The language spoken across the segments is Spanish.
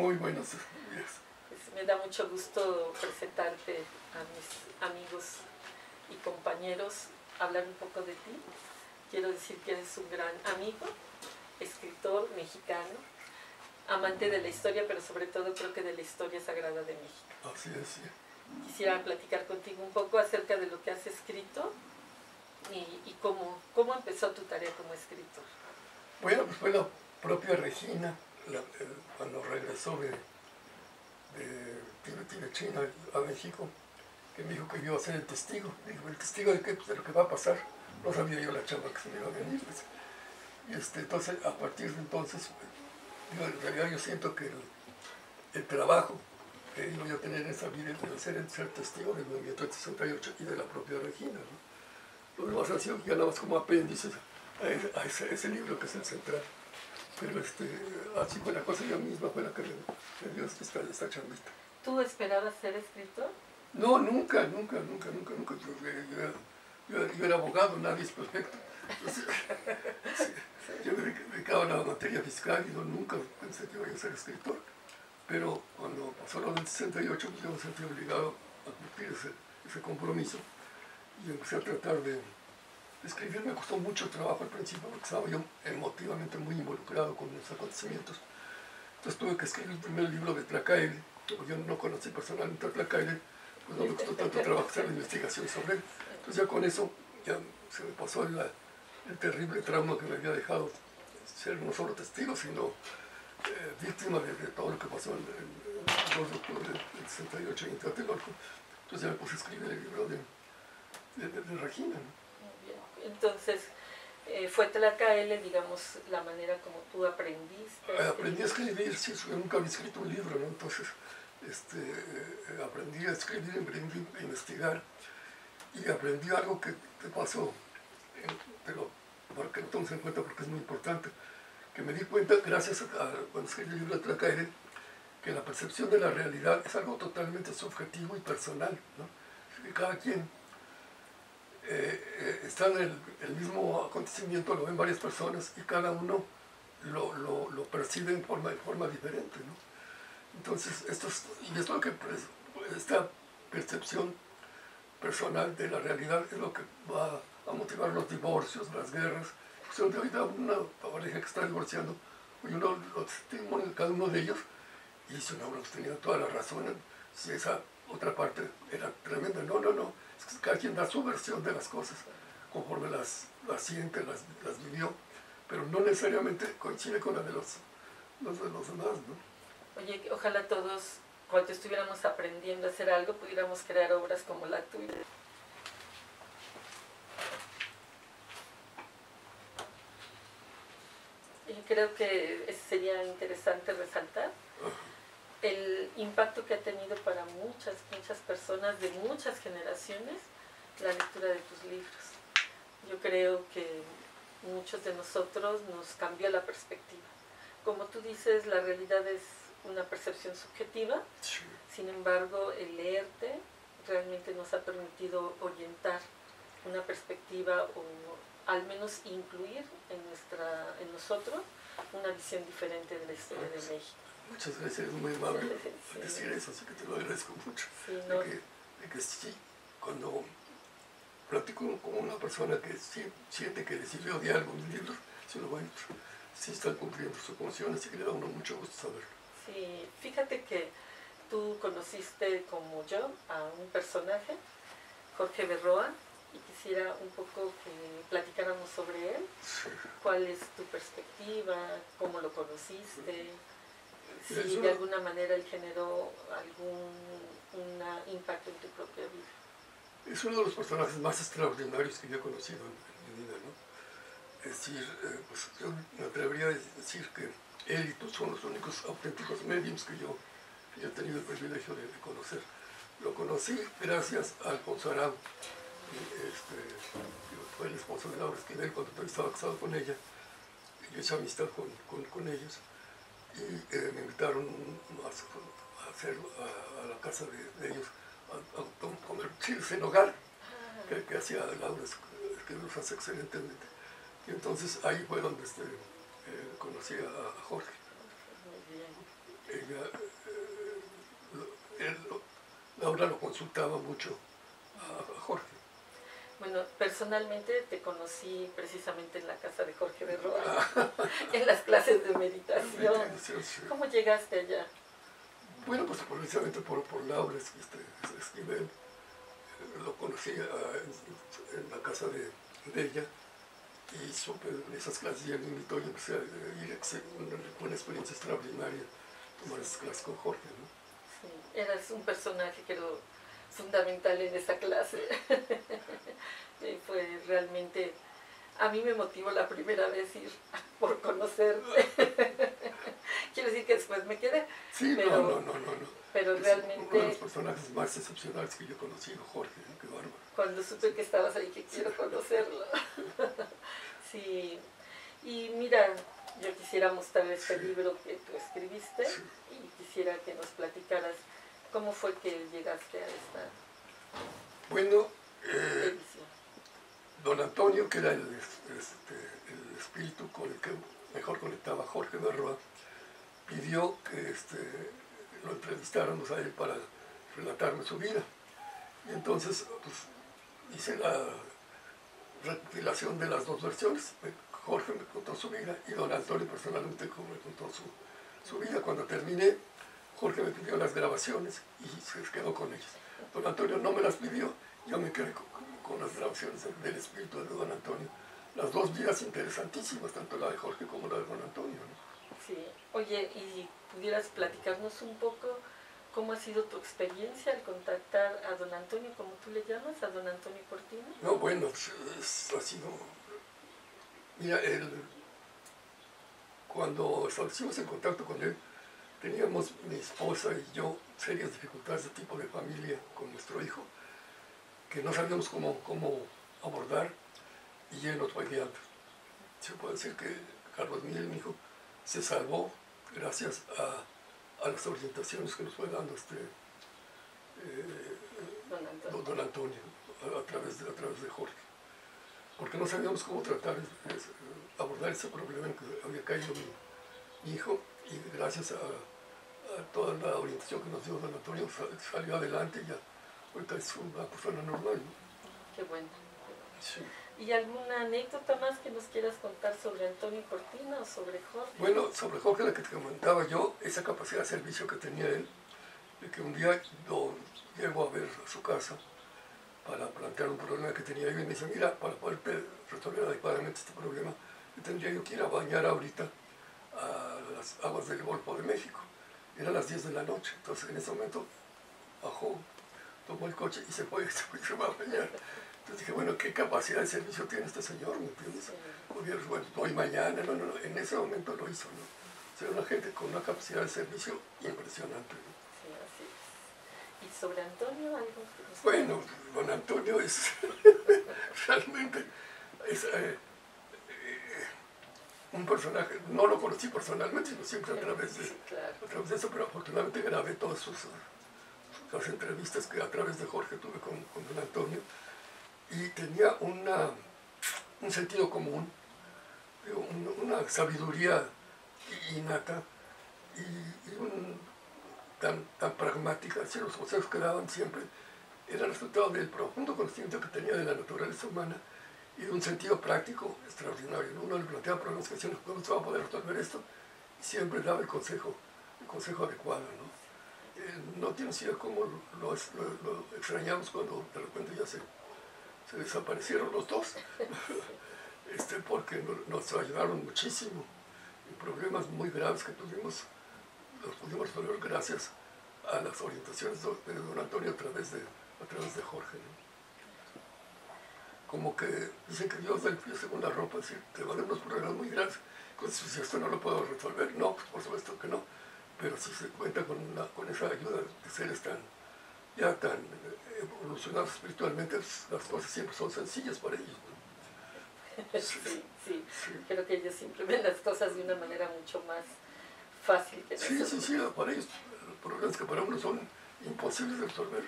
Muy buenos días. Me da mucho gusto presentarte a mis amigos y compañeros, hablar un poco de ti. Quiero decir que eres un gran amigo, escritor mexicano, amante de la historia, pero sobre todo creo que de la historia sagrada de México. Así es, sí. Quisiera platicar contigo un poco acerca de lo que has escrito y cómo empezó tu tarea como escritor. Bueno, pues fue la propia Regina, cuando regresó de China a México, que me dijo que yo iba a ser el testigo. Me dijo, ¿el testigo de qué? Pues de lo que va a pasar. No sabía yo la chamba que se me iba a venir. Pues. Entonces, a partir de entonces, en realidad yo siento que el trabajo que iba yo a tener en esa vida de ser testigo del movimiento del 68 y de la propia Regina, ¿no? Lo demás ha sido ya nada más como apéndices a ese libro que es el central. Pero así fue la cosa, yo misma fue la que me dio esta chambita. ¿Tú esperabas ser escritor? No, nunca. Yo era abogado, nadie es perfecto. Entonces, yo me dedicaba a la materia fiscal y nunca pensé que iba a ser escritor. Pero cuando pasó lo del 68, pues yo me sentí obligado a cumplir ese compromiso y empecé a tratar de escribir. Me costó mucho trabajo al principio porque estaba yo emotivamente muy involucrado con los acontecimientos. Entonces tuve que escribir el primer libro de Tlacaele. Como yo no conocí personalmente a Tlacaele, pues no me costó tanto trabajo hacer la investigación sobre él. Entonces ya con eso ya se me pasó el terrible trauma que me había dejado ser no solo testigo, sino víctima de todo lo que pasó el 2 de octubre del 68 en Tlatelolco. Entonces ya me puse a escribir el libro de Regina, ¿no? Entonces, fue Tlacaele, digamos, la manera como tú aprendiste. Aprendí a escribir, sí, yo nunca había escrito un libro, ¿no? Entonces, aprendí a escribir, aprendí a investigar y aprendí algo que pasó, pero para que lo tomes en cuenta porque es muy importante, que me di cuenta, gracias a cuando escribí el libro de Tlacaele, que la percepción de la realidad es algo totalmente subjetivo y personal, ¿no? Que cada quien está en el mismo acontecimiento, lo ven varias personas y cada uno lo percibe en forma diferente, ¿no? Entonces, esto es lo que esta percepción personal de la realidad es lo que va a motivar los divorcios, las guerras. Pues ahorita una pareja que está divorciando, y uno lo testimonio de cada uno de ellos y dice, no, pues tenía toda la razón, si esa otra parte era tremenda. No, es que cada quien da su versión de las cosas, conforme las siente, las vivió, pero no necesariamente coincide con la de los demás, ¿no? Oye, ojalá todos, cuando estuviéramos aprendiendo a hacer algo, pudiéramos crear obras como la tuya. Y creo que sería interesante resaltar el impacto que ha tenido para muchas personas de muchas generaciones la lectura de tus libros. Yo creo que muchos de nosotros nos cambió la perspectiva. Como tú dices, la realidad es una percepción subjetiva, Sí. Sin embargo, el leerte realmente nos ha permitido orientar una perspectiva o al menos incluir en nosotros una visión diferente de la historia de México. Muchas gracias, es muy amable decir eso, así que te lo agradezco mucho. Sí, ¿no? de que sí, cuando platico con una persona que siente que decidió de algo mis libros, sino bueno, sí están cumpliendo sus funciones y que le da a uno mucho gusto saberlo. Sí, fíjate que tú conociste como yo a un personaje, Jorge Berroa, y quisiera un poco que platicáramos sobre él. Sí. ¿Cuál es tu perspectiva? ¿Cómo lo conociste? Si de alguna manera él generó algún impacto en tu propia vida. Es uno de los personajes más extraordinarios que yo he conocido en mi vida, ¿no? Es decir, pues yo me atrevería a decir que él y tú son los únicos auténticos mediums que yo he tenido el privilegio de conocer. Lo conocí gracias a Alfonso Arau, que fue el esposo de Laura Esquivel cuando todavía estaba casado con ella. Yo hice amistad con ellos y me invitaron a la casa de ellos a comer chiles en hogar que hacía Laura, que los hace excelentemente. Y entonces ahí fue donde conocí a Jorge. Ella Laura lo consultaba mucho a Jorge. Bueno, personalmente te conocí precisamente en la casa de Jorge de Roa, en las clases de meditación. Sí. ¿Cómo llegaste allá? Bueno, pues precisamente por Laura Esquivel. Lo conocí en la casa de ella y supe de esas clases y él me invitó y empecé a ir. Una experiencia extraordinaria tomar esas clases con Jorge, ¿no? Sí, eras un personaje que era fundamental en esa clase. Y fue realmente, a mí me motivó la primera vez ir por conocerte. Quiero decir que después me quedé. Sí, pero, no. Pero es realmente... uno de los personajes más excepcionales que yo he conocido, Jorge, ¿eh? Qué bárbaro. Cuando supe que estabas ahí, que quiero conocerlo. Sí, y mira, yo quisiera mostrar este libro que tú escribiste y quisiera que nos platicaras cómo fue que llegaste a esta Bueno, edición. don Antonio, que era el espíritu con el que mejor conectaba Jorge de Roa, pidió que lo entrevistáramos a él para relatarme su vida. Y entonces pues, hice la recopilación de las dos versiones. Jorge me contó su vida y don Antonio personalmente me contó su vida. Cuando terminé, Jorge me pidió las grabaciones y se quedó con ellas. Don Antonio no me las pidió, yo me quedé con las grabaciones del espíritu de don Antonio. Las dos vidas interesantísimas, tanto la de Jorge como la de don Antonio, ¿no? Sí, oye, ¿y pudieras platicarnos un poco cómo ha sido tu experiencia al contactar a don Antonio, como tú le llamas, a don Antonio Cortina? No, bueno, ha sido... Mira, cuando establecimos el contacto con él, teníamos mi esposa y yo serias dificultades de tipo de familia con nuestro hijo, que no sabíamos cómo abordar, y él nos fue guiando. Se puede decir que Carlos Miguel, mi hijo, se salvó gracias a las orientaciones que nos fue dando don Antonio a través de Jorge. Porque no sabíamos cómo abordar ese problema en que había caído mi hijo, y gracias a toda la orientación que nos dio don Antonio salió adelante y ya ahorita es una persona normal, ¿no? Qué bueno. Sí. ¿Y alguna anécdota más que nos quieras contar sobre Antonio Cortina o sobre Jorge? Bueno, sobre Jorge, la que te comentaba yo, esa capacidad de servicio que tenía él, de que un día lo llego a ver a su casa para plantear un problema que tenía yo y me dice, mira, para poder resolver adecuadamente este problema, yo tendría yo que ir a bañar ahorita a las aguas del Golfo de México. Eran las 10 de la noche, entonces en ese momento bajó, tomó el coche y se fue a bañar. Entonces dije, bueno, ¿qué capacidad de servicio tiene este señor? ¿Me entiendes? Porque, bueno, hoy, mañana, no, en ese momento lo hizo, ¿no? O sea, una gente con una capacidad de servicio impresionante, ¿no? Sí, así es. ¿Y sobre Antonio algo que nos... Bueno, don Antonio es realmente un personaje, no lo conocí personalmente, sino siempre a través de eso, pero afortunadamente grabé todas las entrevistas que a través de Jorge tuve con don Antonio, y tenía un sentido común, una sabiduría innata y tan pragmática. Si los consejos que daban siempre eran resultado del profundo conocimiento que tenía de la naturaleza humana y de un sentido práctico extraordinario. Uno le planteaba problemas que decían, ¿cómo se va a poder resolver esto? Y siempre daba el consejo adecuado, ¿no? No tienes idea cómo lo extrañamos cuando de repente ya se desaparecieron los dos, porque nos ayudaron muchísimo en problemas muy graves que tuvimos, los pudimos resolver gracias a las orientaciones de don Antonio a través de Jorge, ¿no? Como que dicen que Dios da el pie según la ropa, es decir, te va a dar unos problemas muy graves, entonces si esto no lo puedo resolver, no, pues por supuesto que no, pero si se cuenta con esa ayuda de seres tan evolucionados espiritualmente, las cosas siempre son sencillas para ellos, ¿no? Sí. Creo que ellos siempre ven las cosas de una manera mucho más fácil que nosotros. Sí, para ellos los problemas que para uno son imposibles de resolver,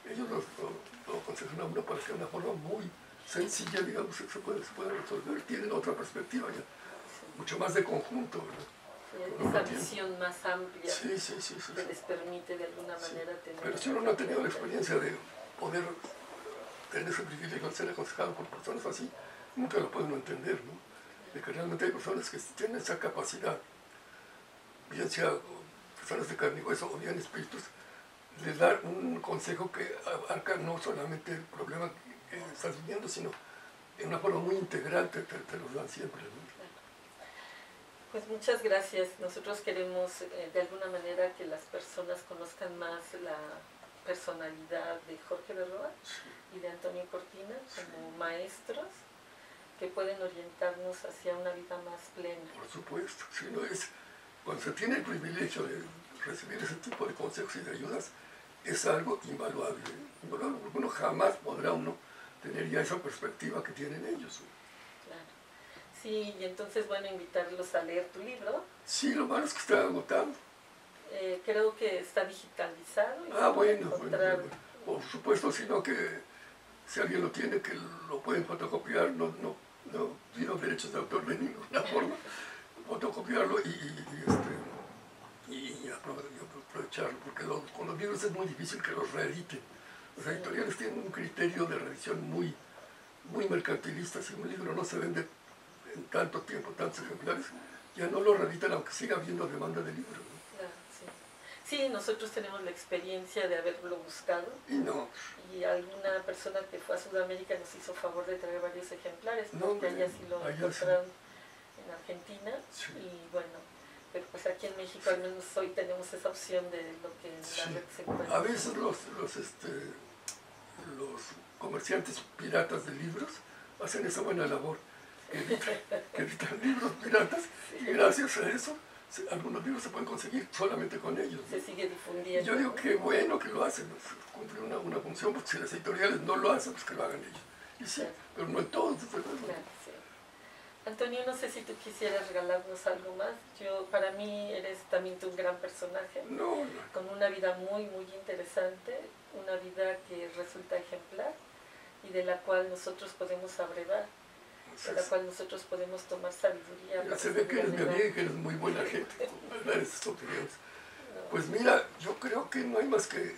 ellos lo aconsejan a uno para que de una forma muy sencilla, digamos, se puede resolver, tienen otra perspectiva ya, mucho más de conjunto, ¿verdad? esa visión más amplia sí, que les permite de alguna manera tener... Pero si uno no ha tenido la experiencia de poder tener ese privilegio de ser aconsejado por personas así, nunca lo puede uno entender, ¿no? De que realmente hay personas que tienen esa capacidad, bien sea personas de carne y hueso o bien espíritus, de dar un consejo que abarca no solamente el problema que estás viviendo, sino en una forma muy integral te los dan siempre, ¿no? Pues muchas gracias. Nosotros queremos de alguna manera que las personas conozcan más la personalidad de Jorge Berroa y de Antonio Cortina como maestros que pueden orientarnos hacia una vida más plena. Por supuesto, si no es, cuando se tiene el privilegio de recibir ese tipo de consejos y de ayudas, es algo invaluable, invaluable, porque uno jamás podrá tener ya esa perspectiva que tienen ellos. Claro. Sí, y entonces, bueno, invitarlos a leer tu libro. Sí, lo malo es que está agotado. Creo que está digitalizado. Bueno, por supuesto, sino que si alguien lo tiene, que lo pueden fotocopiar, no tiene derechos de autor de ninguna forma, fotocopiarlo y aprovecharlo, porque con los libros es muy difícil que los reediten. Los editoriales tienen un criterio de reedición muy mercantilista. Si un libro no se vende en tanto tiempo, tantos ejemplares, ya no lo reeditan aunque siga habiendo demanda de libros, ¿no? Sí, nosotros tenemos la experiencia de haberlo buscado y alguna persona que fue a Sudamérica nos hizo favor de traer varios ejemplares, porque allá sí lo encontraron en Argentina y bueno, pero pues aquí en México al menos hoy tenemos esa opción de lo que en la red se encuentra. A veces los comerciantes piratas de libros hacen esa buena labor, que editan libros piratas y gracias a eso algunos libros se pueden conseguir solamente con ellos, ¿no? Se sigue difundiendo. Yo digo que bueno que lo hacen, cumple una función, porque si las editoriales no lo hacen, pues que lo hagan ellos. Y sí, pero no en todos, desde luego. Antonio, no sé si tú quisieras regalarnos algo más. Para mí eres también un gran personaje, con una vida muy interesante, una vida que resulta ejemplar y de la cual nosotros podemos abrevar, de la cual nosotros podemos tomar sabiduría. Ya se ve que eres mi amiga y que eres muy buena gente con dar esas opiniones. Pues mira, yo creo que no hay más que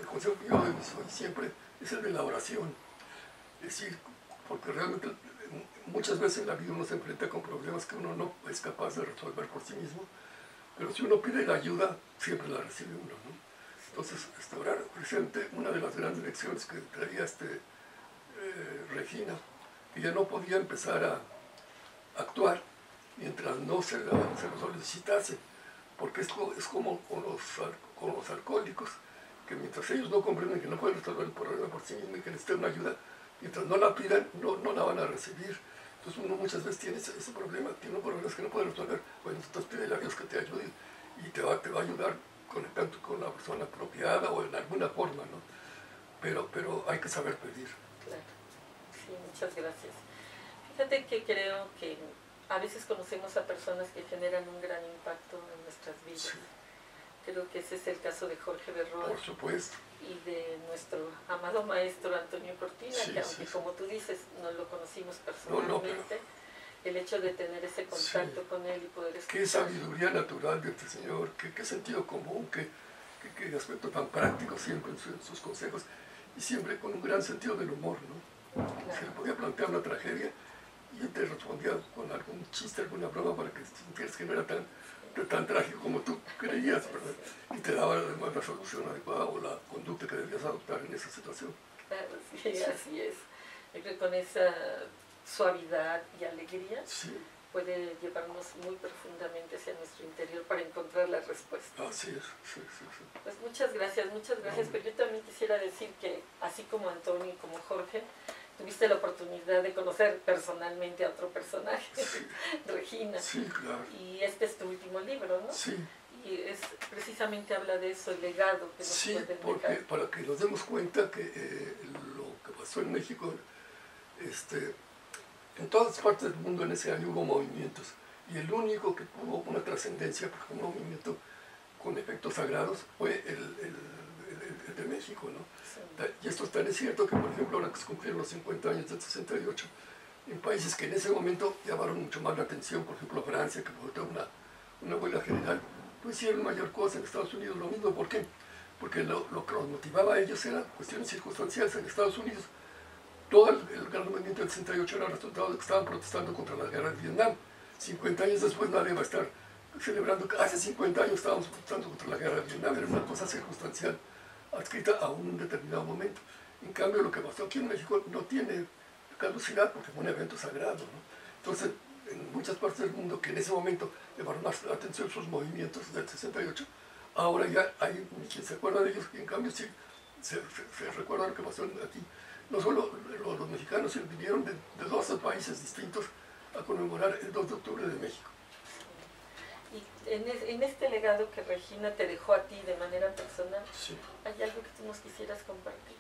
el consejo que yo doy siempre es el de la oración. Es decir, porque realmente muchas veces en la vida uno se enfrenta con problemas que uno no es capaz de resolver por sí mismo, pero si uno pide la ayuda, siempre la recibe uno, ¿no? Entonces, orar, precisamente una de las grandes lecciones que traía Regina, que ya no podía empezar a actuar mientras no se lo solicitase, porque es como con los alcohólicos, que mientras ellos no comprenden que no pueden resolver el problema por sí mismos y que necesitan una ayuda, mientras no la pidan, no la van a recibir. Entonces uno muchas veces tiene ese problema, tiene problemas que no puede resolver. Bueno, entonces pídele a Dios que te ayude y te va a ayudar conectando con la persona apropiada o en alguna forma, ¿no? Pero hay que saber pedir. Claro, sí, muchas gracias. Fíjate que creo que a veces conocemos a personas que generan un gran impacto en nuestras vidas. Sí. Creo que ese es el caso de Jorge Berroa. Por supuesto. Y de nuestro amado maestro Antonio Cortina, que aunque como tú dices, no lo conocimos personalmente, el hecho de tener ese contacto con él y poder escuchar. Qué sabiduría natural de este señor, qué sentido común, qué aspecto tan práctico siempre en sus consejos, y siempre con un gran sentido del humor, ¿no? Claro. Se le podía plantear una tragedia y él te respondía con algún chiste, alguna broma para que sintieras que no era tan trágico como tú creías, ¿verdad? Y te daba además la solución adecuada o la conducta que debías adoptar en esa situación. Claro, sí, así es. Yo creo que con esa suavidad y alegría puede llevarnos muy profundamente hacia nuestro interior para encontrar la respuesta. Así es, sí. Pues muchas gracias, pero yo también quisiera decir que así como Antonio y como Jorge, tuviste la oportunidad de conocer personalmente a otro personaje, Regina. Sí, claro. Y este es tu último libro, ¿no? Sí. Y precisamente habla de eso, el legado que nos puede dejar. Porque para que nos demos cuenta que lo que pasó en México, en todas partes del mundo en ese año hubo movimientos, y el único que tuvo una trascendencia, porque un movimiento con efectos sagrados, fue el de México, ¿no? Sí. Y esto es tan cierto que, por ejemplo, ahora que se cumplieron los 50 años del 68, en países que en ese momento llamaron mucho más la atención, por ejemplo Francia, que fue toda una huelga general, no hicieron mayor cosa. En Estados Unidos lo mismo. ¿Por qué? Porque lo que los motivaba a ellos eran cuestiones circunstanciales. En Estados Unidos todo el gran movimiento del 68 era resultado de que estaban protestando contra la guerra de Vietnam. 50 años después nadie va a estar celebrando que hace 50 años estábamos protestando contra la guerra de Vietnam. Era una cosa circunstancial adscrita a un determinado momento. En cambio, lo que pasó aquí en México no tiene caducidad porque fue un evento sagrado, ¿no? Entonces, en muchas partes del mundo que en ese momento llamaron más la atención sus movimientos del 68, ahora ya hay quien se acuerda de ellos, y en cambio sí se recuerda lo que pasó aquí. No solo los mexicanos vinieron de 12 países distintos a conmemorar el 2 de octubre de México. Y en este legado que Regina te dejó a ti de manera personal, sí. ¿Hay algo que tú nos quisieras compartir?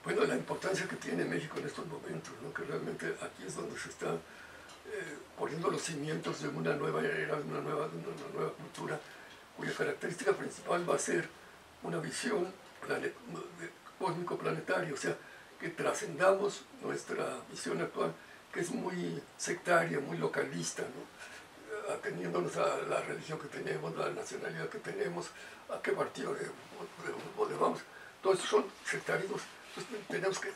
Bueno, la importancia que tiene México en estos momentos, ¿no? Que realmente aquí es donde se está poniendo los cimientos de una nueva era, de una nueva cultura, cuya característica principal va a ser una visión cósmico-planetaria, o sea, que trascendamos nuestra visión actual, que es muy sectaria, muy localista, ¿no? Ateniéndonos a la religión que tenemos, la nacionalidad que tenemos, a qué partido de vamos. Todos estos son sectarismos. Entonces, tenemos que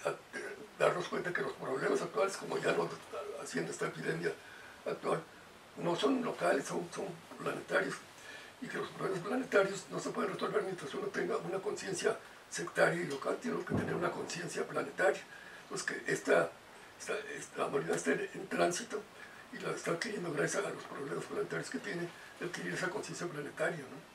darnos cuenta que los problemas actuales, como ya lo haciendo esta epidemia actual, no son locales, son planetarios, y que los problemas planetarios no se pueden resolver mientras uno tenga una conciencia sectaria y local. Tiene que tener una conciencia planetaria. Entonces, que esta humanidad está en tránsito y la está adquiriendo gracias a los problemas planetarios que tiene, de adquirir esa conciencia planetaria, ¿no?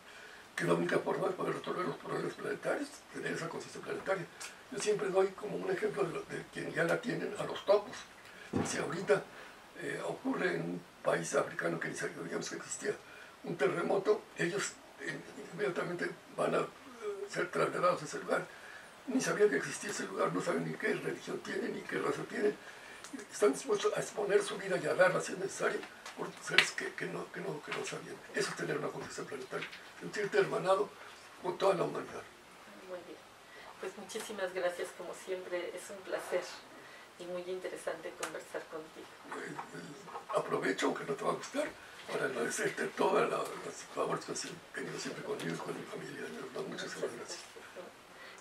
Que es la única forma de poder resolver los problemas planetarios, tener esa conciencia planetaria. Yo siempre doy como un ejemplo de quien ya la tienen, a los topos. Si ahorita ocurre en un país africano que ni sabíamos que existía un terremoto, ellos inmediatamente van a ser trasladados a ese lugar. Ni sabían que existía ese lugar, no saben ni qué religión tienen, ni qué raza tienen. Están dispuestos a exponer su vida y a darla si es necesario por seres que no sabían. Eso es tener una conciencia planetaria, sentirte hermanado con toda la humanidad. Muy bien. Pues muchísimas gracias, como siempre, es un placer y muy interesante conversar contigo. Aprovecho, aunque no te va a gustar, para agradecerte todos los favores que has tenido siempre conmigo y con mi familia. Muchas gracias.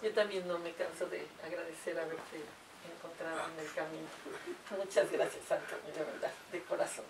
Yo también no me canso de agradecer haberte encontrado en el camino. Muchas gracias, Antonio, de verdad, de corazón.